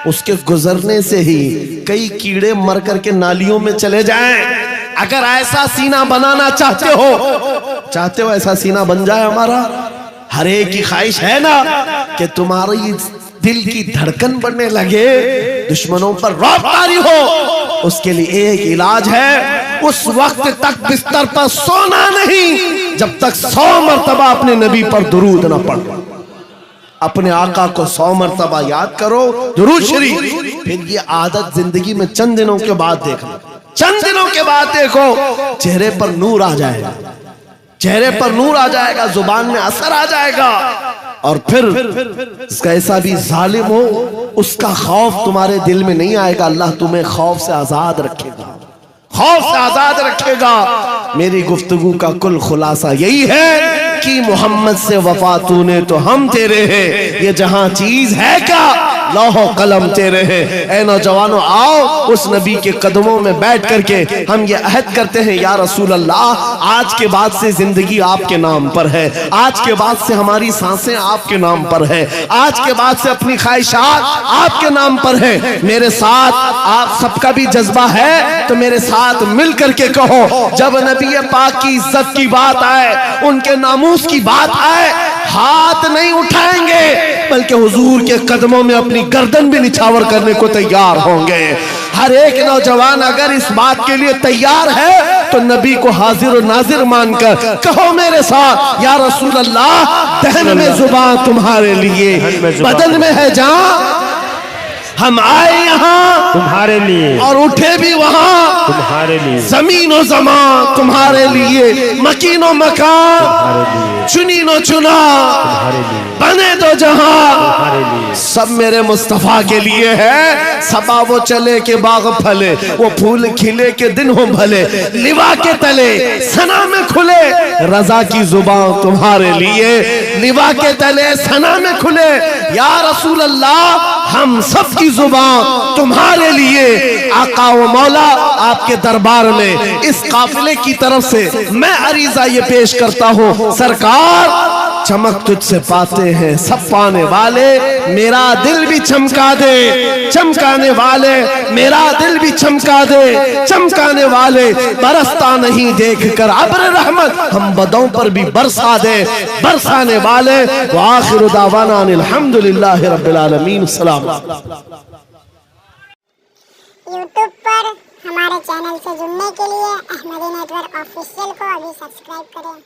उसके गुजरने से ही कई कीड़े मर करके नालियों में चले जाएं। अगर ऐसा सीना बनाना चाहते हो ऐसा सीना बन जाए हमारा। हर एक की ख्वाहिश है ना कि तुम्हारी दिल की धड़कन बढ़ने लगे, दुश्मनों पर रौब तारी हो। उसके लिए एक इलाज है, उस वक्त तक बिस्तर पर सोना नहीं जब तक 100 मरतबा अपने नबी पर दुरूद न पढ़ो। अपने आका को 100 मरतबा याद करो, दुरूद शरीफ। फिर ये आदत जिंदगी में चंद दिनों के बाद देखना, चंद दिनों के बाद देखो चेहरे पर नूर आ जाएगा, चेहरे पर नूर आ जाएगा, जुबान में असर आ जाएगा। और फिर कैसा भी जालिम हो उसका खौफ तुम्हारे दिल में नहीं आएगा। अल्लाह तुम्हें खौफ से आजाद रखेगा, खौफ से आजाद रखेगा। मेरी गुफ्तगू का कुल खुलासा यही है कि मोहम्मद से वफा तूने तो हम तेरे हैं, ये जहां चीज है क्या लौहो कलम तेरे हैं। ऐ नौजवानों आओ उस नबी के कदमों में बैठ करके हम ये अहद करते हैं, या रसूल अल्लाह आज के बाद से जिंदगी आपके नाम पर है, आज के बाद से हमारी सांसें आपके नाम पर है, आज के बाद से अपनी ख्वाहिशात आपके नाम पर है। मेरे साथ आप सबका भी जज्बा है तो मेरे साथ मिल करके कहो, जब नबी पाक की इज्जत की बात आए, उनके नामूस की बात आए, हाथ नहीं उठाएंगे बल्कि हुजूर के कदमों में अपनी गर्दन भी निछावर करने को तैयार होंगे। हर एक नौजवान अगर इस बात के लिए तैयार है तो नबी को हाजिर और नाजिर मानकर कहो मेरे साथ, या रसूल अल्लाह दहन में जुबान तुम्हारे लिए, बदन में है जान, हम आए यहाँ तुम्हारे लिए और उठे भी वहाँ तुम्हारे लिए, जमीन और जमान तुम्हारे लिए, मकीनो मकान तुम्हारे लिए, चुनी नो चुना तुम्हारे लिए, बने तो जहां तुम्हारे लिए, सब मेरे मुस्तफा के लिए है। सबा वो चले के बाग फले, वो फूल खिले के दिन हो भले, लिवा के तले सना में खुले, रजा की जुबान तुम्हारे लिए, लिवा के तले सना में खुले। या रसूल अल्लाह हम सब की जुबान तुम्हारे लिए। आका व मौला आपके दरबार में इस काफिले की तरफ से मैं अरीजा ये पेश करता हूँ, सरकार चमक तुझसे पाते हैं सब पाने वाले, मेरा दिल भी चमका दे, चमकाने वाले मेरा दिल भी चमका दे, चमकाने वाले बरसता नहीं देख कर अब्र रहमत, हम बदों पर भी बरसा दे, बरसाने वाले। व आखिरु दावाना अल्हम्दुलिल्लाहि रब्बिल आलमीन। सलाम। यूट्यूब पर हमारे चैनल से जुड़ने के लिए अहमदी नेटवर्क ऑफिशियल को अभी सब्सक्राइब करें।